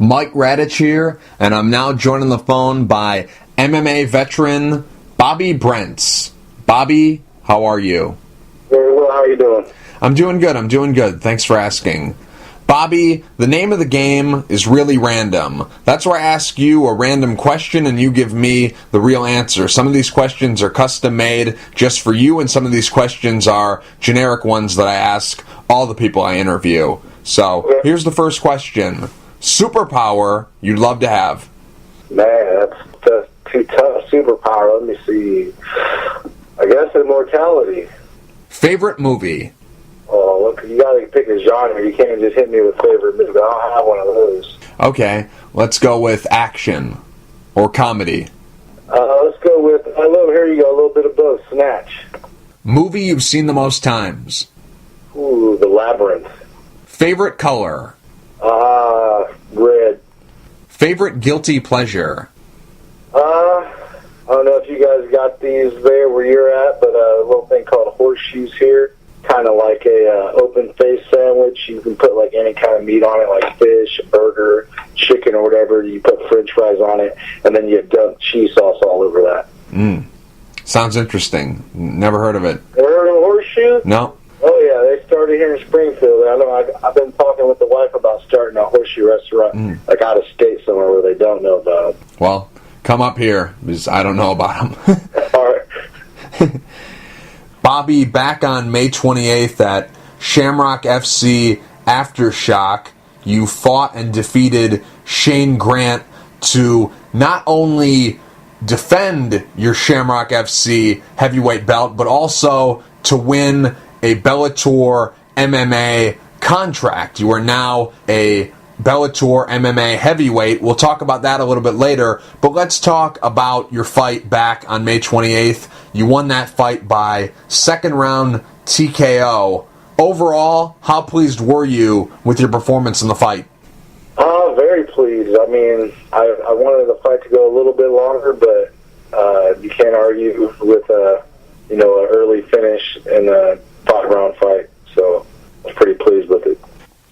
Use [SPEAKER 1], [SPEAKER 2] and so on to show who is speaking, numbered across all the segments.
[SPEAKER 1] Mike Radich here, and I'm now joined on the phone by MMA veteran Bobby Brents. Bobby, how are you?
[SPEAKER 2] Very well, how are you doing?
[SPEAKER 1] I'm doing good. Thanks for asking. Bobby, the name of the game is really random. That's where I ask you a random question and you give me the real answer. Some of these questions are custom made just for you, and some of these questions are generic ones that I ask all the people I interview. So, here's the first question. Superpower you'd love to have?
[SPEAKER 2] Man, that's too tough. Superpower, let me see. I guess immortality.
[SPEAKER 1] Favorite movie?
[SPEAKER 2] Oh, look, you gotta pick a genre. You can't just hit me with favorite movie. I don't have one of those.
[SPEAKER 1] Okay, let's go with action or comedy.
[SPEAKER 2] Let's go with, here you go, a little bit of both. Snatch.
[SPEAKER 1] Movie you've seen the most times?
[SPEAKER 2] Ooh, The Labyrinth.
[SPEAKER 1] Favorite color?
[SPEAKER 2] Red.
[SPEAKER 1] Favorite guilty pleasure?
[SPEAKER 2] I don't know if you guys got these there where you're at, but a little thing called horseshoes here. Kind of like a open face sandwich. You can put like any kind of meat on it, like fish, burger, chicken, or whatever. You put French fries on it, and then you dump cheese sauce all over that.
[SPEAKER 1] Sounds interesting. Never heard of it.
[SPEAKER 2] Ever heard of a horseshoe?
[SPEAKER 1] No.
[SPEAKER 2] Oh yeah, they started here in Springfield. I know. I've been talking with the wife about starting a horseshoe restaurant, like out of state somewhere where they don't know about them.
[SPEAKER 1] Well, come up here because I don't know about them.
[SPEAKER 2] All right.
[SPEAKER 1] Bobby, back on May 28th at Shamrock FC Aftershock, you fought and defeated Shane Grant to not only defend your Shamrock FC heavyweight belt, but also to win a Bellator MMA contract. You are now a Bellator MMA heavyweight. We'll talk about that a little bit later, but let's talk about your fight back on May 28th. You won that fight by second round TKO. Overall, how pleased were you with your performance in the fight?
[SPEAKER 2] Very pleased. I mean, I wanted the fight to go a little bit longer, but you can't argue with an early finish in a 5-round fight. So I was pretty pleased with it.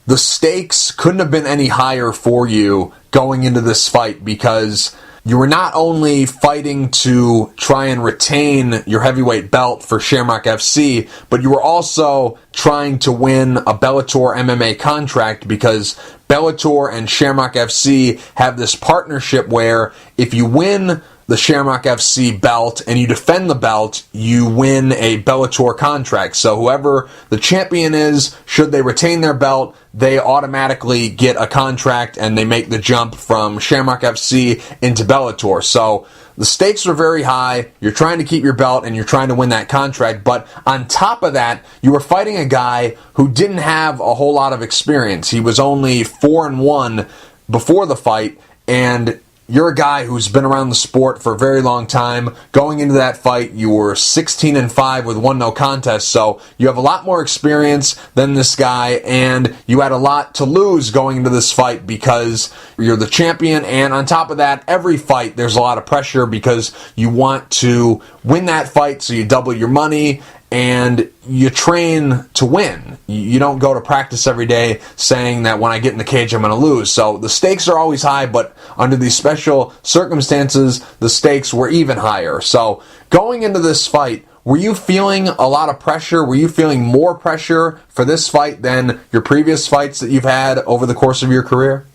[SPEAKER 1] The stakes couldn't have been any higher for you going into this fight because you were not only fighting to try and retain your heavyweight belt for Shamrock FC, but you were also trying to win a Bellator MMA contract because Bellator and Shamrock FC have this partnership where if you win the Shamrock FC belt and you defend the belt, you win a Bellator contract. So whoever the champion is, should they retain their belt, they automatically get a contract and they make the jump from Shamrock FC into Bellator. So the stakes were very high. You're trying to keep your belt and you're trying to win that contract. But on top of that, you were fighting a guy who didn't have a whole lot of experience. He was only 4-1 before the fight, and you're a guy who's been around the sport for a very long time. Going into that fight, you were 16-5 with 1 no contest, so you have a lot more experience than this guy, and you had a lot to lose going into this fight because you're the champion, and on top of that, every fight there's a lot of pressure because you want to win that fight, so you double your money, and you train to win. You don't go to practice every day saying that when I get in the cage I'm going to lose. So the stakes are always high, but under these special circumstances, the stakes were even higher. So going into this fight, were you feeling a lot of pressure? Were you feeling more pressure for this fight than your previous fights that you've had over the course of your career?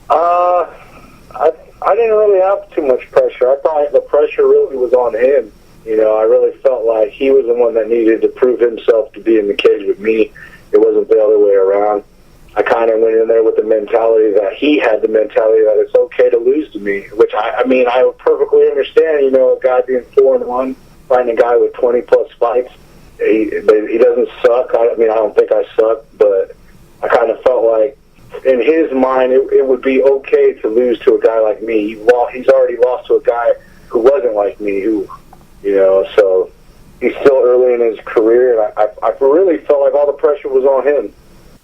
[SPEAKER 2] I didn't really have too much pressure. I thought the pressure really was on him. I really felt like he was the one that needed to prove himself to be in the cage with me. It wasn't the other way around. I kind of went in there with the mentality that he had the mentality that it's okay to lose to me, which I perfectly understand, a guy being 4-1, fighting a guy with 20-plus fights. He doesn't suck. I don't think I suck, but I kind of felt like in his mind it would be okay to lose to a guy like me. He's already lost to a guy who wasn't like me, so he's still early in his career, and I really felt like all the pressure was on him.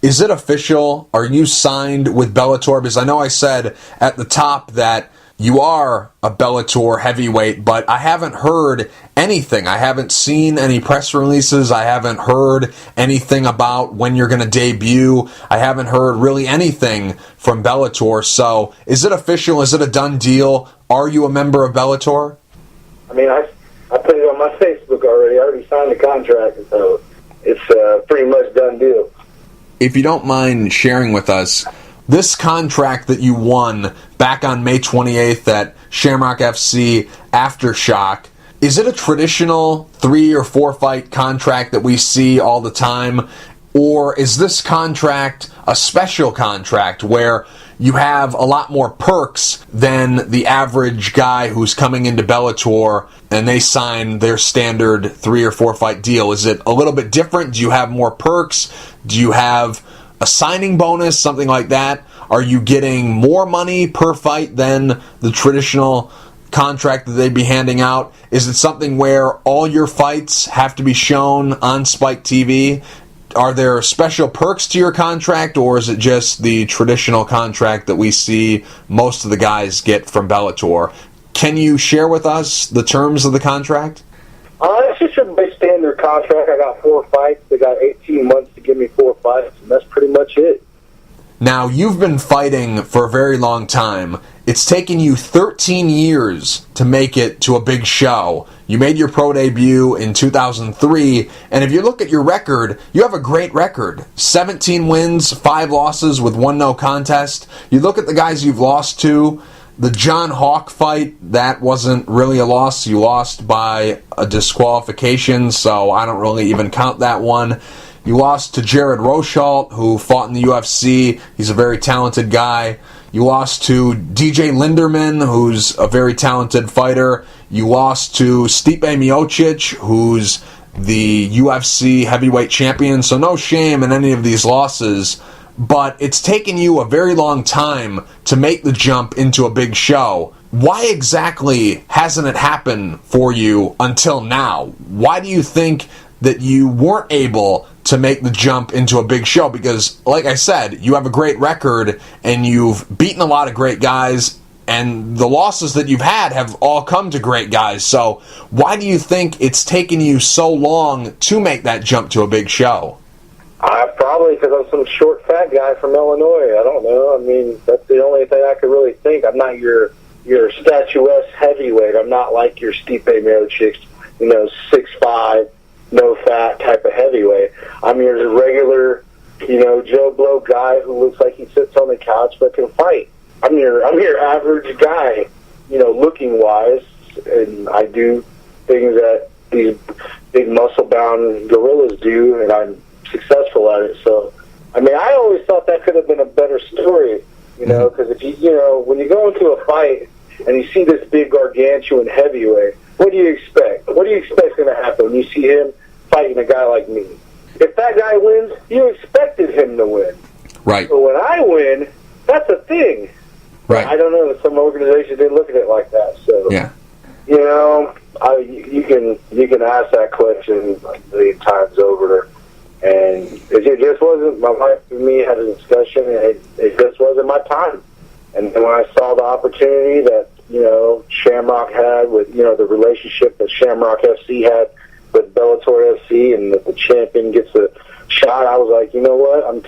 [SPEAKER 1] Is it official? Are you signed with Bellator? Because I know I said at the top that you are a Bellator heavyweight, but I haven't heard anything. I haven't seen any press releases. I haven't heard anything about when you're going to debut. I haven't heard really anything from Bellator. So is it official? Is it a done deal? Are you a member of Bellator?
[SPEAKER 2] I mean, I put it on my Facebook already. I already signed the contract, so it's pretty much done deal.
[SPEAKER 1] If you don't mind sharing with us, this contract that you won back on May 28th at Shamrock FC Aftershock, is it a traditional 3 or 4 fight contract that we see all the time? Or is this contract a special contract where you have a lot more perks than the average guy who's coming into Bellator and they sign their standard 3 or 4 fight deal? Is it a little bit different? Do you have more perks? Do you have a signing bonus, something like that? Are you getting more money per fight than the traditional contract that they'd be handing out? Is it something where all your fights have to be shown on Spike TV? Are there special perks to your contract, or is it just the traditional contract that we see most of the guys get from Bellator? Can you share with us the terms of the contract?
[SPEAKER 2] It's just a standard contract. I got 4 fights. They got 18 months to give me 4 fights, and that's pretty much it.
[SPEAKER 1] Now, you've been fighting for a very long time. It's taken you 13 years to make it to a big show. You made your pro debut in 2003, and if you look at your record, you have a great record. 17 wins, 5 losses with 1 no contest. You look at the guys you've lost to, the John Hawk fight, that wasn't really a loss. You lost by a disqualification, so I don't really even count that one. You lost to Jared Rochalt, who fought in the UFC. He's a very talented guy. You lost to DJ Linderman, who's a very talented fighter. You lost to Stipe Miocic, who's the UFC heavyweight champion. So no shame in any of these losses. But it's taken you a very long time to make the jump into a big show. Why exactly hasn't it happened for you until now? Why do you think that you weren't able to make the jump into a big show? Because, like I said, you have a great record, and you've beaten a lot of great guys, and the losses that you've had have all come to great guys. So why do you think it's taken you so long to make that jump to a big show?
[SPEAKER 2] Probably because I'm some short, fat guy from Illinois. I don't know. I mean, that's the only thing I could really think. I'm not your statuesque heavyweight. I'm not like your Stipe Miocic, 6'5", no fat type of heavyweight. I'm your regular, Joe Blow guy who looks like he sits on the couch but can fight. I'm your average guy, looking wise, and I do things that these big muscle bound gorillas do, and I'm successful at it. So, I mean, I always thought that could have been a better story, because if when you go into a fight and you see this big gargantuan heavyweight, what do you expect? What do you expect is going to happen when you see him fighting a guy like me? If that guy wins, you expected him to win.
[SPEAKER 1] Right.
[SPEAKER 2] But when I win, that's a thing.
[SPEAKER 1] Right.
[SPEAKER 2] I don't know. Some organizations didn't look at it like that. So,
[SPEAKER 1] yeah.
[SPEAKER 2] You can ask that question like a million times over, and it just wasn't. My wife and me had a discussion, and it just wasn't my time. And then when I saw the opportunity that Shamrock had with the relationship that Shamrock FC had with Bellator FC, and that the champion gets a shot, I was like, you know what, I'm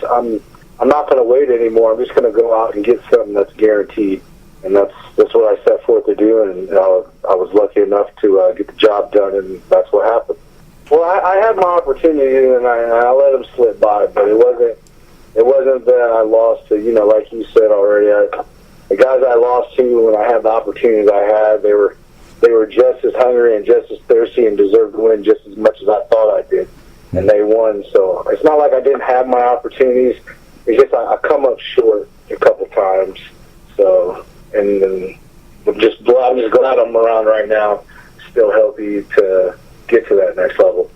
[SPEAKER 2] not going to wait anymore. I'm just going to go out and get something that's guaranteed, and that's what I set forth to do. And I was lucky enough to get the job done, and that's what happened. Well, I had my opportunity, and I let them slip by, but it wasn't that I lost to, like you said already. The guys I lost to when I had the opportunities I had, they were just as hungry and just as thirsty and deserved to win just as much as I thought I did, and they won. So it's not like I didn't have my opportunities. It's just I come up short a couple times. So, and I'm just glad I'm around right now, still healthy to get to that next level.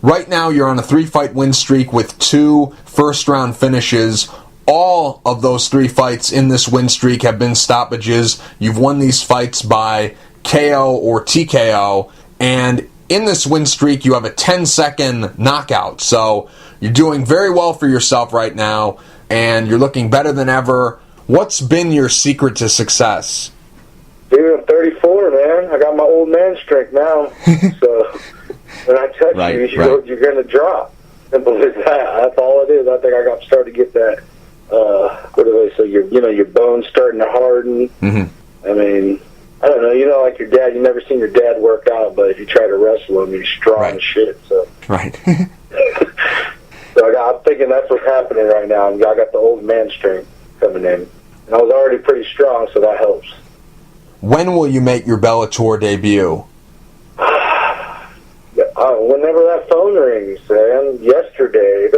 [SPEAKER 1] Right now, you're on a 3-fight win streak with 2 first-round finishes. All of those 3 fights in this win streak have been stoppages. You've won these fights by KO or TKO, and in this win streak, you have a 10-second knockout. So you're doing very well for yourself right now, and you're looking better than ever. What's been your secret to success?
[SPEAKER 2] Dude, I'm 34, man. I got my old man strength now. So when I touch you're going to drop. Simple as that. That's all it is. I think I got started to get that. What do they say? Your bones starting to harden.
[SPEAKER 1] Mm-hmm.
[SPEAKER 2] I mean, I don't know. Like your dad. You never seen your dad work out, but if you try to wrestle him, he's strong as shit. So
[SPEAKER 1] right.
[SPEAKER 2] So I'm thinking that's what's happening right now. I got the old man strength coming in, and I was already pretty strong, so that helps.
[SPEAKER 1] When will you make your Bellator debut?
[SPEAKER 2] Whenever that phone rings, man. Yesterday.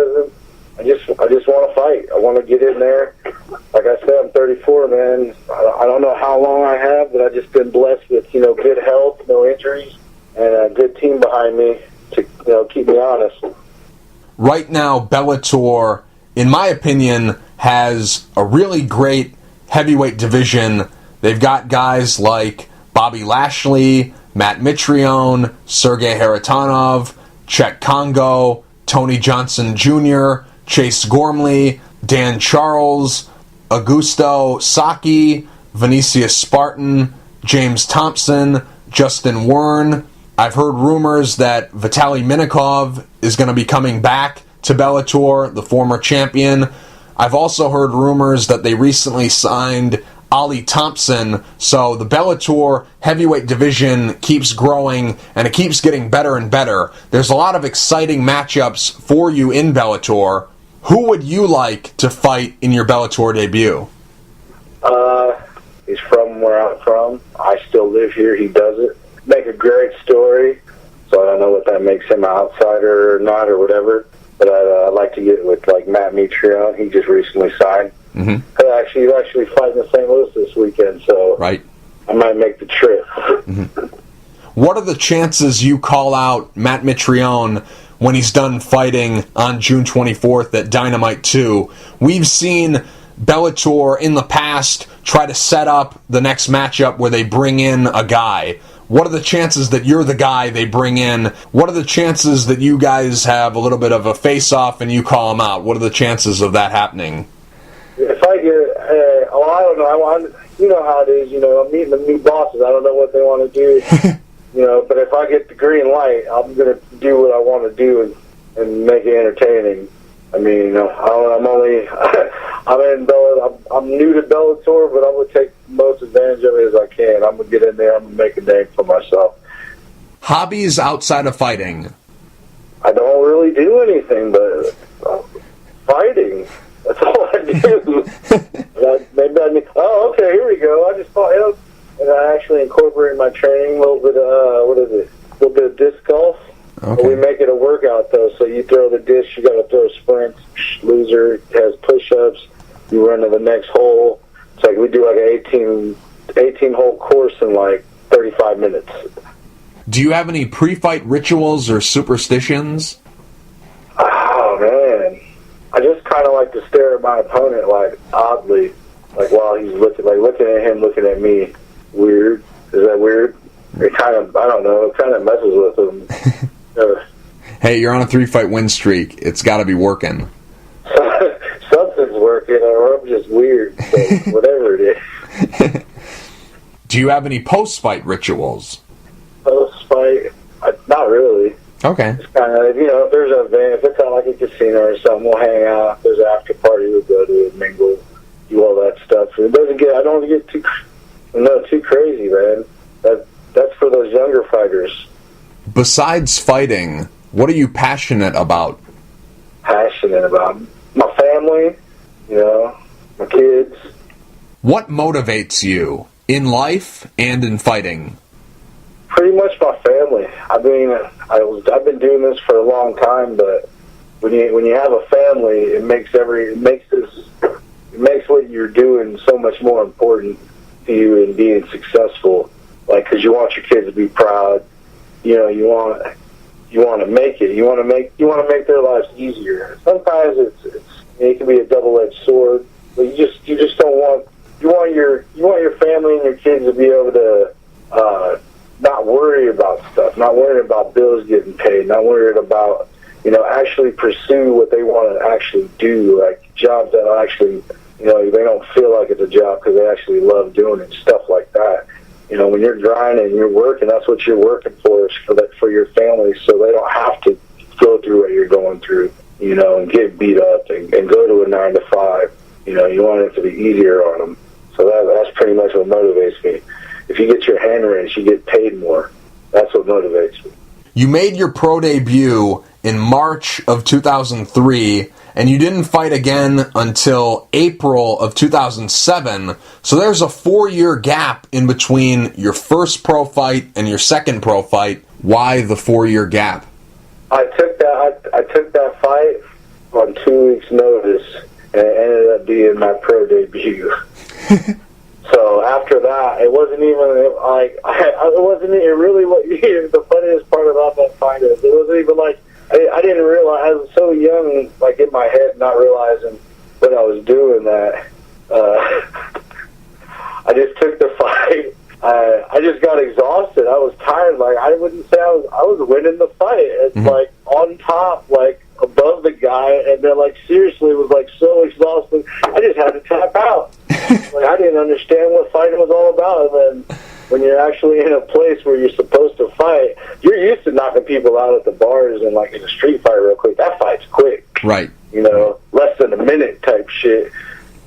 [SPEAKER 2] I just want to fight. I want to get in there. Like I said, I'm 34, man. I don't know how long I have, but I've just been blessed with, good health, no injuries, and a good team behind me to, keep me honest.
[SPEAKER 1] Right now, Bellator, in my opinion, has a really great heavyweight division. They've got guys like Bobby Lashley, Matt Mitrione, Sergey Haratonov, Chet Congo, Tony Johnson Jr., Chase Gormley, Dan Charles, Augusto Saki, Vinicius Spartan, James Thompson, Justin Wern. I've heard rumors that Vitaly Minikov is going to be coming back to Bellator, the former champion. I've also heard rumors that they recently signed Ali Thompson, so the Bellator heavyweight division keeps growing, and it keeps getting better and better. There's a lot of exciting matchups for you in Bellator. Who would you like to fight in your Bellator debut?
[SPEAKER 2] He's from where I'm from. I still live here. He doesn't. Make a great story, so I don't know what that makes him an outsider or not or whatever, but I'd like to get with, like, Matt Mitrione. He just recently signed.
[SPEAKER 1] Mm-hmm.
[SPEAKER 2] He's actually fighting in St. Louis this weekend, so
[SPEAKER 1] right.
[SPEAKER 2] I might make the trip.
[SPEAKER 1] Mm-hmm. What are the chances you call out Matt Mitrione when he's done fighting on June 24th at Dynamite 2? We've seen Bellator in the past try to set up the next matchup where they bring in a guy. What are the chances that you're the guy they bring in? What are the chances that you guys have a little bit of a face-off and you call him out? What are the chances of that happening?
[SPEAKER 2] If I get, I don't know. You know how it is. I'm meeting the new bosses. I don't know what they want to do. But if I get the green light, I'm going to do what I want to do and make it entertaining. I mean, I'm new to Bellator, but I'm going to take the most advantage of it as I can. I'm going to get in there. I'm going to make a name for myself.
[SPEAKER 1] Hobbies outside of fighting?
[SPEAKER 2] I don't really do anything but fighting. That's all I do. Okay, here we go. I just fought him, and I actually incorporate in my training a little bit of, a little bit of disc golf.
[SPEAKER 1] Okay.
[SPEAKER 2] We make it a workout, though, so you throw the disc, you got to throw sprints. Loser has push-ups. You run to the next hole. It's like we do like an 18-hole course in like 35 minutes.
[SPEAKER 1] Do you have any pre-fight rituals or superstitions?
[SPEAKER 2] Oh, man. I just kind of like to stare at my opponent, like, oddly. Like, while he's looking at him, looking at me. Weird. Is that weird? It kind of, I don't know, it kind of messes with him.
[SPEAKER 1] Hey, you're on a 3-fight win streak. It's got to be working.
[SPEAKER 2] Something's working, or I'm just weird. So whatever it is.
[SPEAKER 1] Do you have any post-fight rituals?
[SPEAKER 2] Post-fight? Not really.
[SPEAKER 1] Okay.
[SPEAKER 2] It's kind of, if there's an event, if it's out like a casino or something, we'll hang out. If there's an after party, we'll go to it, mingle, do all that stuff. I don't get too crazy, man. That's for those younger fighters.
[SPEAKER 1] Besides fighting, what are you passionate about?
[SPEAKER 2] Passionate about my family, my kids.
[SPEAKER 1] What motivates you in life and in fighting?
[SPEAKER 2] Pretty much my family. I mean, I've been doing this for a long time, but when you have a family, it makes what you're doing so much more important to you in being successful. Like, because you want your kids to be proud. You want to make it. You want to make their lives easier. Sometimes it can be a double-edged sword, but you just don't want your family and your kids to be able to not worry about stuff, not worry about bills getting paid, not worried about actually pursue what they want to actually do, like jobs that actually they don't feel like it's a job because they actually love doing it, stuff like that. You know, when you're grinding and you're working, that's what you're working for, is for your family, so they don't have to go through what you're going through, you know, and get beat up and go to a 9 to 5. You know, you want it to be easier on them. So that's pretty much what motivates me. If you get your hand raised, you get paid more. That's what motivates me.
[SPEAKER 1] You made your pro debut in March of 2003, and you didn't fight again until April of 2007. So there's a 4-year gap in between your first pro fight and your second pro fight. Why the 4-year gap?
[SPEAKER 2] I took that fight on 2 weeks' notice, and it ended up being my pro debut. So after that, it wasn't even like it wasn't. It really was the funniest part about that fight is it wasn't even like I didn't realize. I was so young, like in my head, not realizing what I was doing. That I just took the fight. I just got exhausted. I was tired. Like I wouldn't say I was winning the fight. It's like on top, like above the guy, and then like seriously, it was like so exhausting. I just had to tap out. Like I didn't understand what fighting was all about. And then when you're actually in a place where you're supposed to fight, you're used to knocking people out at the bars and like in a street fight real quick. That fight's quick,
[SPEAKER 1] right?
[SPEAKER 2] You know, less than a minute type shit.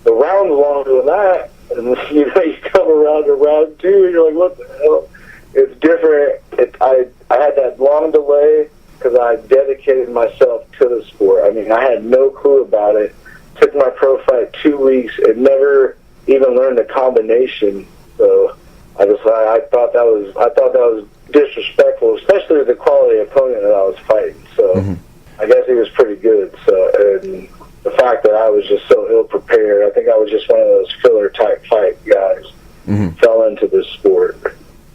[SPEAKER 2] The round's longer than that. And you know, you come around to round 2, and you're like, "What the hell?" It's different. I had that long delay because I dedicated myself to the sport. I mean, I had no clue about it. Took my pro fight 2 weeks and never even learned the combination. So I thought that was disrespectful, especially with the quality opponent that I was fighting. So I guess he was pretty good. So and the fact that I was just so ill prepared, I think I was just one of those filler type fight guys. Fell into this sport.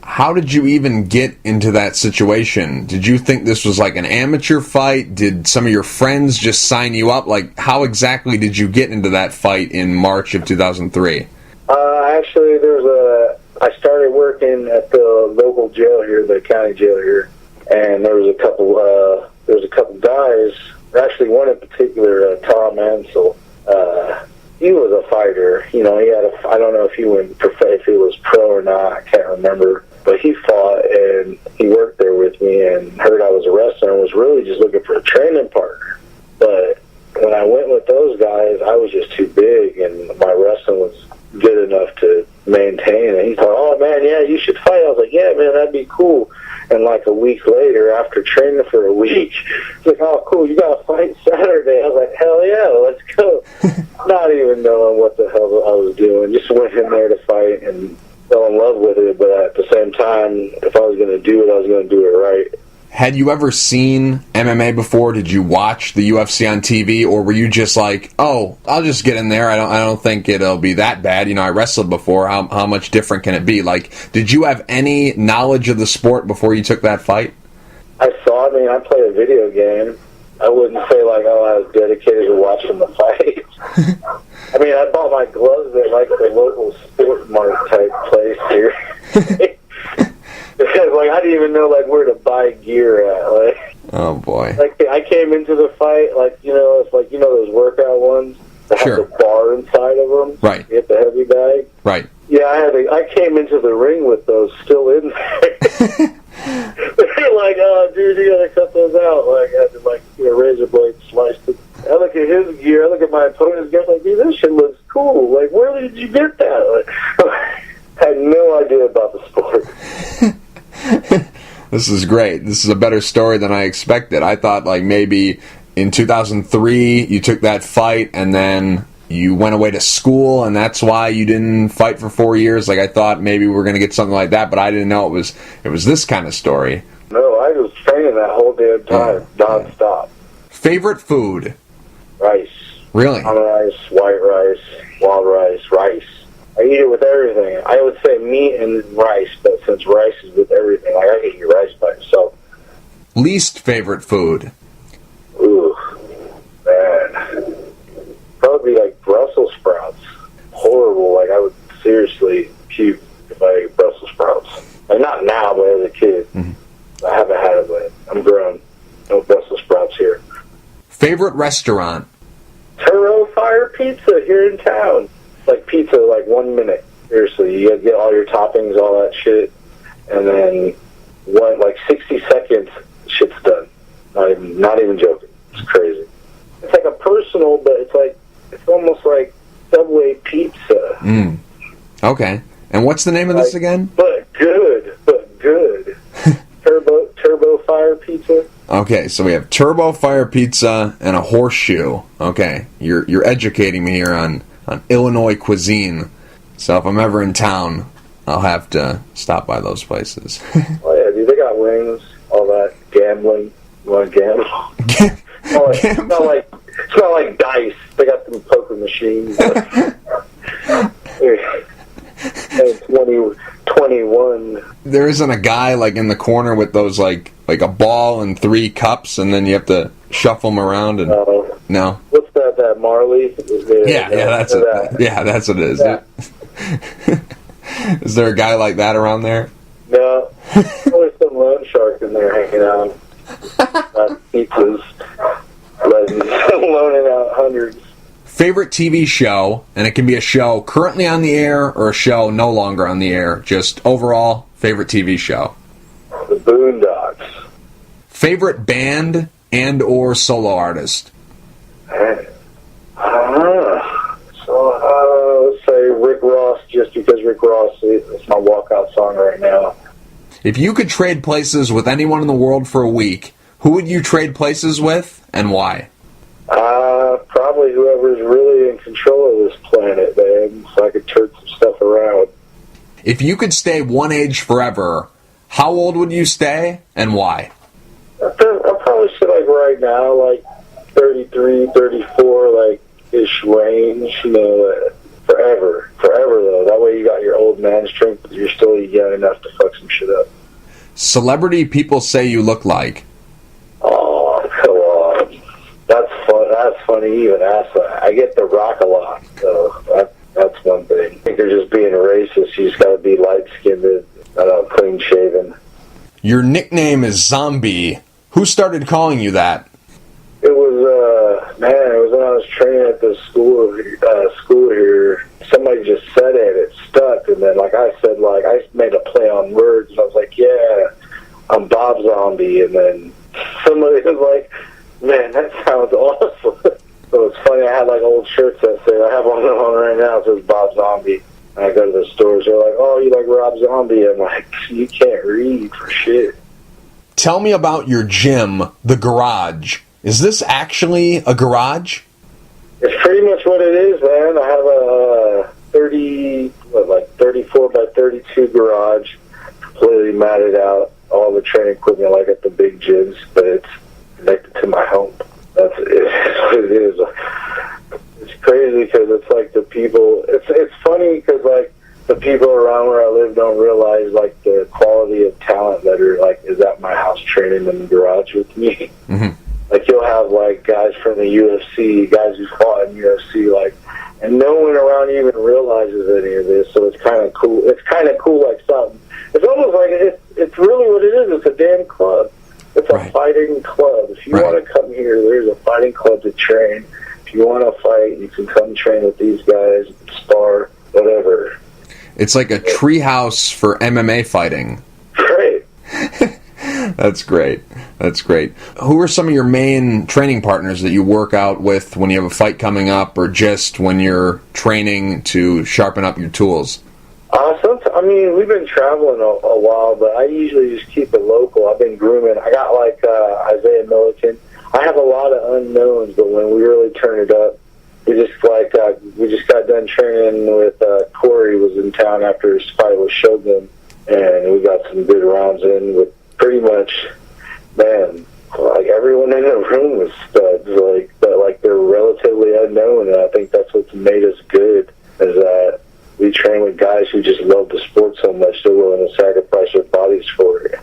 [SPEAKER 1] How did you even get into that situation? Did you think this was like an amateur fight? Did some of your friends just sign you up? Like, how exactly did you get into that fight in March of 2003?
[SPEAKER 2] Actually, I started working at the local jail here, the county jail here, and there was a couple guys. Actually, one in particular, Tom Ansel. He was a fighter. You know, I don't know if he was pro or not. I can't remember. But he fought, and he worked there with me, and heard I was a wrestler, and was really just looking for a training partner. But when I went with those guys, I was just too big, and my wrestling was good enough to maintain. And he thought, "Oh man, yeah, you should fight." I was like, "Yeah, man, that'd be cool." And like a week later, after training for a week, he's like, "Oh, cool, you got to fight Saturday." I was like, "Hell yeah, let's go." Not even knowing what the hell I was doing. Just went in there to fight and fell in love with it. But at the same time, if I was going to do it, I was going to do it right.
[SPEAKER 1] Had you ever seen MMA before? Did you watch the UFC on TV, or were you just like, "Oh, I'll just get in there. I don't think it'll be that bad. You know, I wrestled before. How much different can it be?" Like, did you have any knowledge of the sport before you took that fight?
[SPEAKER 2] I play a video game. I wouldn't say like, "Oh, I was dedicated to watching the fight." I mean, I bought my gloves at like the local sport mart type place here. Because like I didn't even know like where to buy gear at. Like,
[SPEAKER 1] oh boy!
[SPEAKER 2] Like I came into the fight like it's like those workout ones that have the bar inside of them.
[SPEAKER 1] Right.
[SPEAKER 2] You get the heavy bag.
[SPEAKER 1] Right.
[SPEAKER 2] Yeah, I came into the ring with those still in there. They're like, "Oh, dude, you gotta cut those out." Like I had to razor blade slice it. I look at his gear. I look at my opponent's gear. I'm like, "Dude, this shit looks cool. Like, where did you get that?" Like, I had no idea about the sport.
[SPEAKER 1] This is great. This is a better story than I expected. I thought like maybe in 2003 you took that fight and then you went away to school and that's why you didn't fight for 4 years. Like I thought maybe we were going to get something like that, but I didn't know it was this kind of story.
[SPEAKER 2] No, I was training that whole damn time, nonstop.
[SPEAKER 1] Favorite food?
[SPEAKER 2] Rice.
[SPEAKER 1] Really?
[SPEAKER 2] Brown rice, white rice, wild rice, rice. I eat it with everything. I would say meat and rice, but since rice is with everything, like I can eat rice by itself.
[SPEAKER 1] Least favorite food?
[SPEAKER 2] Ooh, man. Probably like Brussels sprouts. Horrible. Like I would seriously puke if I ate Brussels sprouts. Like not now, but as a kid. I haven't had it, but I'm grown. No Brussels sprouts here.
[SPEAKER 1] Favorite restaurant?
[SPEAKER 2] Turo Fire Pizza here in town. Like pizza, like 1 minute. Seriously, you gotta get all your toppings, all that shit, and then like 60 seconds, shit's done. Not even joking. It's crazy. It's like a personal, but it's almost like Subway pizza.
[SPEAKER 1] Okay. And what's the name of this again?
[SPEAKER 2] But good. Turbo Fire Pizza.
[SPEAKER 1] Okay, so we have Turbo Fire Pizza and a horseshoe. Okay, you're educating me here on Illinois cuisine. So if I'm ever in town, I'll have to stop by those places.
[SPEAKER 2] Oh yeah, dude, they got wings, all that gambling. You want to gamble? It's not like dice. They got some poker machines. And 21.
[SPEAKER 1] There isn't a guy like in the corner with those like a ball and 3 cups, and then you have to shuffle them around. And no.
[SPEAKER 2] What's that Marley?
[SPEAKER 1] Yeah, that's it. Yeah, that's what it is.
[SPEAKER 2] Yeah.
[SPEAKER 1] Is there a guy like that around there?
[SPEAKER 2] No. Always some loan shark in there hanging out. Pizzas. Loaning out hundreds.
[SPEAKER 1] Favorite TV show, and it can be a show currently on the air or a show no longer on the air. Just overall, favorite TV show.
[SPEAKER 2] The Boondocks.
[SPEAKER 1] Favorite band and or solo artist.
[SPEAKER 2] Let's say Rick Ross, just because Rick Ross is my walkout song right now.
[SPEAKER 1] If you could trade places with anyone in the world for a week, who would you trade places with and why?
[SPEAKER 2] Probably whoever's really in control of this planet, man, so I could turn some stuff around.
[SPEAKER 1] If you could stay one age forever, how old would you stay and why?
[SPEAKER 2] I'll probably say like right now, like 33, 34, like ish range, forever though. That way you got your old man strength, but you're still young enough to fuck some shit up.
[SPEAKER 1] Celebrity people say you look like.
[SPEAKER 2] Oh, come on. That's fun. That's funny you even ask that. I get The Rock a lot, so that's one thing. I think they're just being racist. You just gotta be light-skinned, clean shaven.
[SPEAKER 1] Your nickname is Zombie. Who started calling you that?
[SPEAKER 2] It was when I was training at the school here. Somebody just said it stuck, and then I made a play on words, and I was like, yeah, I'm Bob Zombie, and then somebody was like, man, that sounds awesome. So it's funny, I had like old shirts that say, I have one on right now that says Bob Zombie. And I go to the stores, they're like, oh, you like Rob Zombie? I'm like, you can't read for shit.
[SPEAKER 1] Tell me about your gym, the garage. Is this actually a garage?
[SPEAKER 2] It's pretty much what it is, man. I have a 34 by 32 garage, completely matted out, all the training equipment like at the big gyms, but it's connected to my home. That's what it is. It's crazy because it's like the people. It's funny because like the people around where I live don't realize like the quality of talent that is at my house training in the garage with me.
[SPEAKER 1] Mm-hmm.
[SPEAKER 2] Like you'll have like guys from the UFC, guys who fought in UFC, and no one around even realizes any of this. So it's kind of cool. It's kind of cool, like something. It's almost like it's really what it is. It's a damn club. It's a fighting club. If you want to come here, there's a fighting club to train. If you want to fight, you can come train with these guys, spar, whatever.
[SPEAKER 1] It's like a treehouse for MMA fighting.
[SPEAKER 2] Great.
[SPEAKER 1] That's great. That's great. Who are some of your main training partners that you work out with when you have a fight coming up or just when you're training to sharpen up your tools?
[SPEAKER 2] We've been traveling a while, but I usually just keep it local. I've been grooming. I got Isaiah Milliken. I have a lot of unknowns, but when we really turn it up, we just got done training with Corey was in town after his fight with Shogun, and we got some good rounds in with pretty much, man, like everyone in the room was studs, but they're relatively unknown, and I think that's what's made us good, is that we train with guys who just love the sport so much they're willing to sacrifice their bodies for it.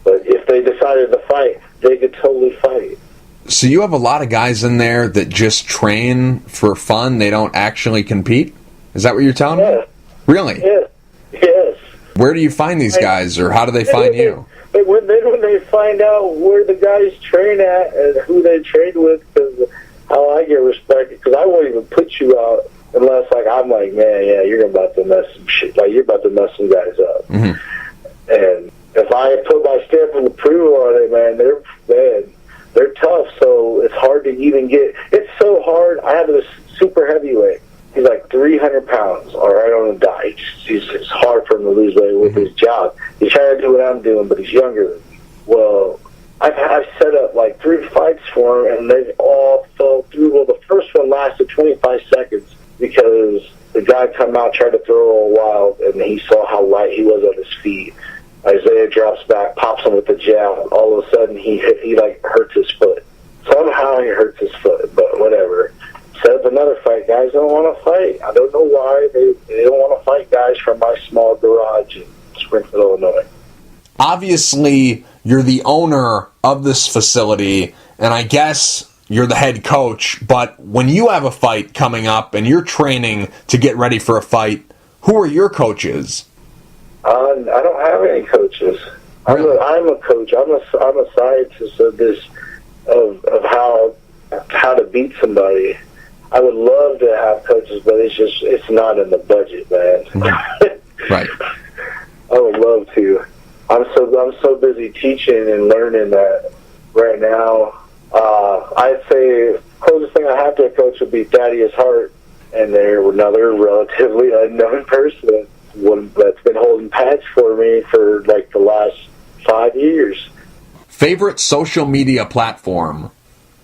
[SPEAKER 2] But if they decided to fight, they could totally fight.
[SPEAKER 1] So you have a lot of guys in there that just train for fun, they don't actually compete? Is that what you're telling me? Really?
[SPEAKER 2] Yes.
[SPEAKER 1] Where do you find these guys, or how do they find you?
[SPEAKER 2] When they find out where the guys train at and who they train with, because how I get respected, because I won't even put you out unless like I'm like, man, yeah, you're about to mess some shit. Like you're about to mess some guys up. And if I put my stamp of approval on it, man, they're tough. So it's hard to even get. It's so hard. I have this super heavyweight. He's like 300 pounds, or right on the die. It's hard for him to lose weight with his job. He's trying to do what I'm doing, but he's younger than me. Well, I've set up like 3 fights for him, and they've all fell through. Well, the first one lasted 25 seconds because the guy come out, tried to throw a wild, and he saw how light he was on his feet. Isaiah drops back, pops him with the jab. All of a sudden, he like hurts his foot. Somehow he hurts his foot, but whatever. Set up another fight. Guys don't want to fight. I don't know why. They don't want to fight guys from my small garage in Springfield, Illinois.
[SPEAKER 1] Obviously, you're the owner of this facility, and I guess you're the head coach, but when you have a fight coming up and you're training to get ready for a fight, who are your coaches?
[SPEAKER 2] I don't have any coaches.
[SPEAKER 1] Really?
[SPEAKER 2] I'm a coach. I'm a scientist of this, of how to beat somebody. I would love to have coaches, but it's not in the budget, man.
[SPEAKER 1] Right.
[SPEAKER 2] I would love to. I'm so busy teaching and learning that right now. I'd say the closest thing I have to a coach would be Thaddeus Hart, and they're another relatively unknown person that's been holding pads for me for like the last 5 years.
[SPEAKER 1] Favorite social media platform?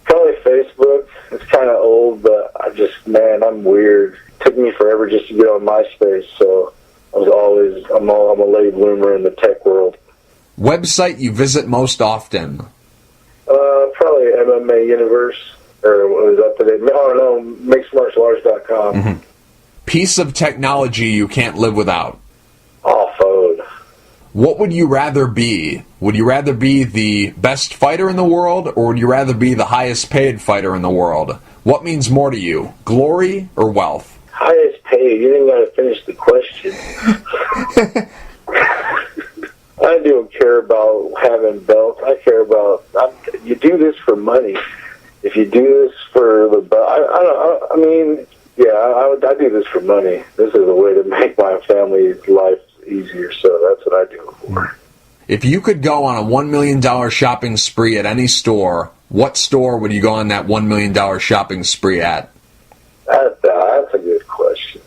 [SPEAKER 2] Probably Facebook. It's kind of old, but I'm weird. It took me forever just to get on MySpace, so I'm a late bloomer in the tech world.
[SPEAKER 1] Website you visit most often?
[SPEAKER 2] Probably MMA Universe, or what was up to date? Oh no, mixedmartialarts.com.
[SPEAKER 1] Piece of technology you can't live without?
[SPEAKER 2] Phone.
[SPEAKER 1] What would you rather be? Would you rather be the best fighter in the world, or would you rather be the highest paid fighter in the world? What means more to you, glory or wealth?
[SPEAKER 2] Highest paid. You didn't got to finish the question. I don't care about having belts. I care about you do this for money. If you do this for the belt, I do this for money. This is a way to make my family's life easier, so that's what I do it for.
[SPEAKER 1] If you could go on a $1 million shopping spree at any store, what store would you go on that $1 million shopping spree at?
[SPEAKER 2] That's a good question.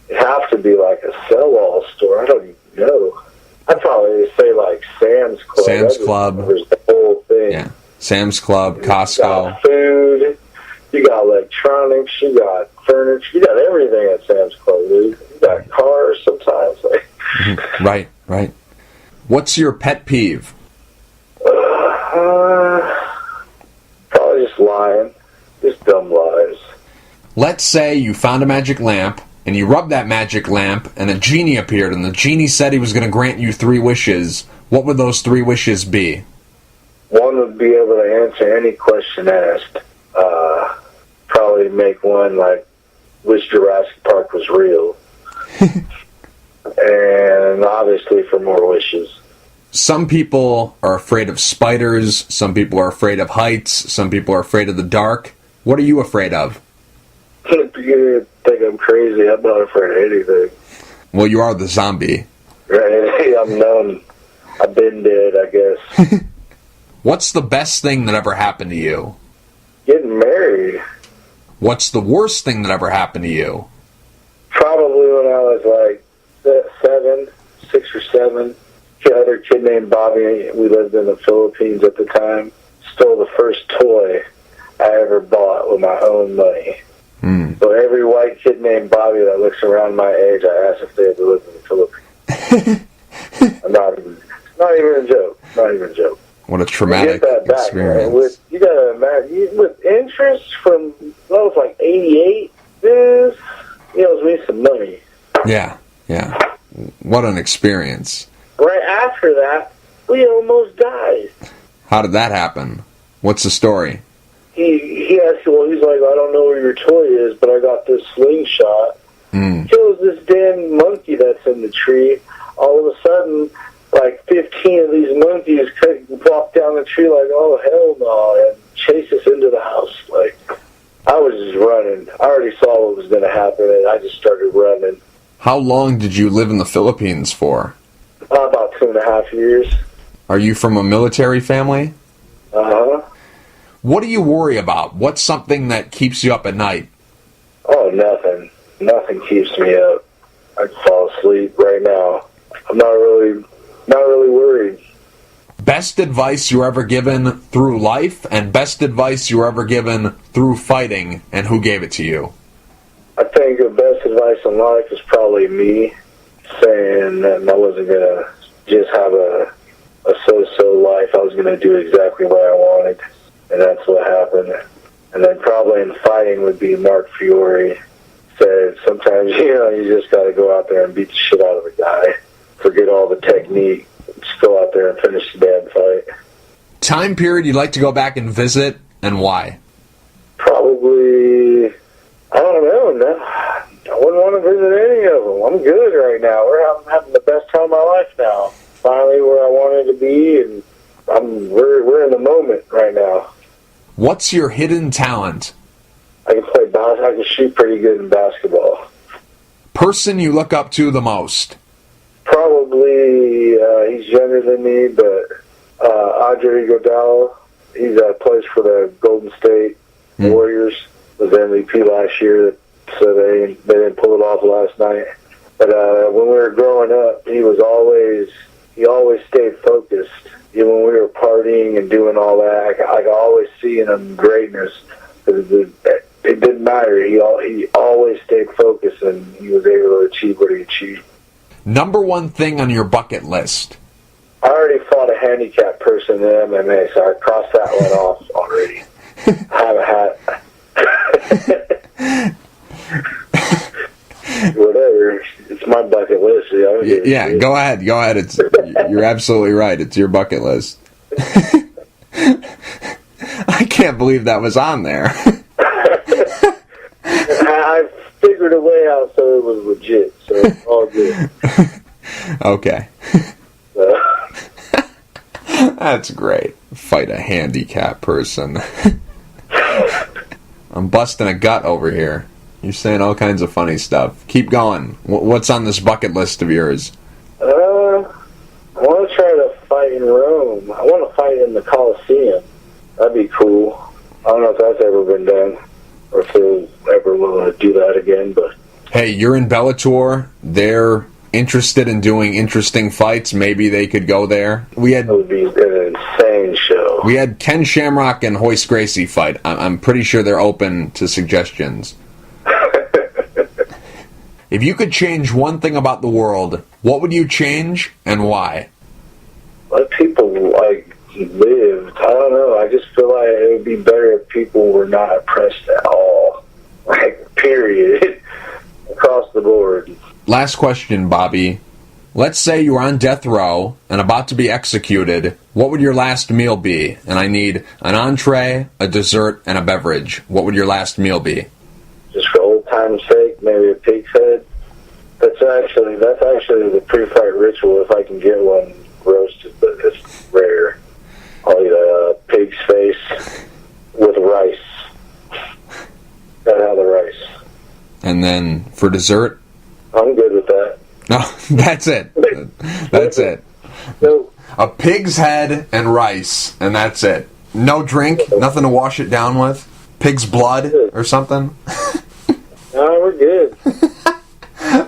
[SPEAKER 2] It'd have to be like a sell-all store. I don't even know. I'd probably say like Sam's Club.
[SPEAKER 1] Sam's Club.
[SPEAKER 2] There's the whole thing.
[SPEAKER 1] Yeah. Sam's Club, Costco.
[SPEAKER 2] You got food, you got electronics, you got furniture, you got everything at Sam's Club, dude. You got cars sometimes.
[SPEAKER 1] Right. What's your pet peeve?
[SPEAKER 2] Probably just lying. Just dumb lies.
[SPEAKER 1] Let's say you found a magic lamp, and you rubbed that magic lamp, and a genie appeared, and the genie said he was going to grant you 3 wishes. What would those 3 wishes be?
[SPEAKER 2] One would be able to answer any question asked. Probably make one like, which Jurassic Park was real. And obviously for more wishes.
[SPEAKER 1] Some people are afraid of spiders, some people are afraid of heights, some people are afraid of the dark. What are you afraid of?
[SPEAKER 2] You think I'm crazy, I'm not afraid of anything.
[SPEAKER 1] Well, you are the zombie.
[SPEAKER 2] Right, I'm known. I've been dead, I guess.
[SPEAKER 1] What's the best thing that ever happened to you?
[SPEAKER 2] Getting married.
[SPEAKER 1] What's the worst thing that ever happened to you?
[SPEAKER 2] Probably when I was like 6 or 7. Other kid named Bobby, we lived in the Philippines at the time, stole the first toy I ever bought with my own money. So every white kid named Bobby that looks around my age, I ask if they ever lived in the Philippines. Not even a joke. Not even a joke.
[SPEAKER 1] What a traumatic experience.
[SPEAKER 2] You gotta imagine, with interest from, that was like 88, this, it was me some money.
[SPEAKER 1] Yeah. What an experience.
[SPEAKER 2] Right after that, we almost died.
[SPEAKER 1] How did that happen? What's the story?
[SPEAKER 2] He asked, he's like, I don't know where your toy is, but I got this slingshot. Kills this damn monkey that's in the tree. All of a sudden, like 15 of these monkeys walk down the tree like, oh, hell no, and chase us into the house. Like, I was just running. I already saw what was going to happen, and I
[SPEAKER 1] How long did you live in the Philippines for?
[SPEAKER 2] About 2.5 years.
[SPEAKER 1] Are you from a military family?
[SPEAKER 2] Uh-huh.
[SPEAKER 1] What do you worry about? What's something that keeps you up at night?
[SPEAKER 2] Oh, nothing. Nothing keeps me up. I'd fall asleep right now. I'm not really worried.
[SPEAKER 1] Best advice you ever given through life, and best advice you ever given through fighting, and who gave it to you?
[SPEAKER 2] I think the best advice in life is probably me saying that I wasn't going to just have a so-so life. I was going to do exactly what I wanted, and that's what happened. And then probably in fighting would be Mark Fiore. Said sometimes, you just got to go out there and beat the shit out of a guy. Forget all the technique. Just go out there and finish the damn fight.
[SPEAKER 1] Time period you'd like to go back and visit, and why?
[SPEAKER 2] Probably, I don't know. No, I wouldn't want to visit any of them. I'm good right now. I'm having the best time of my life now. Finally where I wanted to be, and we're in the moment right now.
[SPEAKER 1] What's your hidden talent?
[SPEAKER 2] I can play basketball. I can shoot pretty good in basketball.
[SPEAKER 1] Person you look up to the most?
[SPEAKER 2] Probably, he's younger than me, but Andre Iguodala. He plays for the Golden State Warriors. Was MVP last year, so they didn't pull it off last night. But when we were growing up, he always stayed focused. Even when we were partying and doing all that, I could always see in him greatness. It didn't matter. He always stayed focused, and he was able to achieve what he achieved.
[SPEAKER 1] Number one thing on your bucket list?
[SPEAKER 2] I already fought a handicapped person in MMA, so I crossed that one off already. I haven't had... Whatever. It's my bucket list.
[SPEAKER 1] Yeah, go ahead. You're absolutely right. It's your bucket list. I can't believe that was on there.
[SPEAKER 2] I figured a way out so it was legit, so it's all good.
[SPEAKER 1] Okay. That's great. Fight a handicapped person. I'm busting a gut over here. You're saying all kinds of funny stuff. Keep going. What's on this bucket list of yours?
[SPEAKER 2] I want to try to fight in Rome. I want to fight in the Coliseum. That'd be cool. I don't know if that's ever been done, or if they'll ever willing to do that again. But
[SPEAKER 1] hey, you're in Bellator. They're interested in doing interesting fights. Maybe they could go there.
[SPEAKER 2] It would be an insane show.
[SPEAKER 1] We had Ken Shamrock and Hoist Gracie fight. I'm pretty sure they're open to suggestions. If you could change one thing about the world, what would you change and why?
[SPEAKER 2] Let people live. I don't know. I just feel like it would be better if people were not oppressed at all. Period. Across the board.
[SPEAKER 1] Last question, Bobby. Let's say you were on death row and about to be executed. What would your last meal be? And I need an entree, a dessert, and a beverage. What would your last meal be? Just for old time's sake, maybe a pig's head. That's actually the pre-fight ritual. If I can get one roasted, but it's rare. I'll eat a pig's face with rice. Gotta have the rice. And then for dessert? I'm good with that. No, that's it. That's it. No. A pig's head and rice, and that's it. No drink, nothing to wash it down with. Pig's blood or something. No, we're good.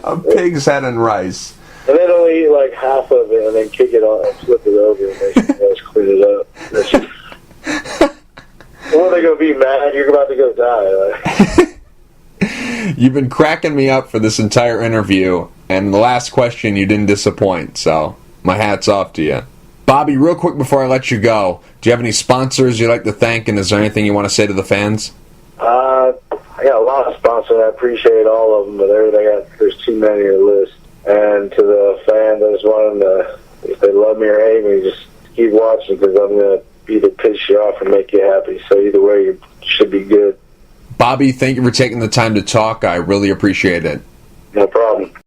[SPEAKER 1] A pig's head and rice. And then only eat like half of it, and then kick it on and flip it over, and make sure you guys clean it up. Or they're gonna be mad. You're about to go die. You've been cracking me up for this entire interview, and the last question you didn't disappoint. So my hat's off to you, Bobby. Real quick before I let you go, do you have any sponsors you'd like to thank, and is there anything you want to say to the fans? I got a lot of sponsors. I appreciate all of them, but there's too many to list. And to the fans, I just want them to, if they love me or hate me, just keep watching, because I'm going to either piss you off or make you happy. So either way, you should be good. Bobby, thank you for taking the time to talk. I really appreciate it. No problem.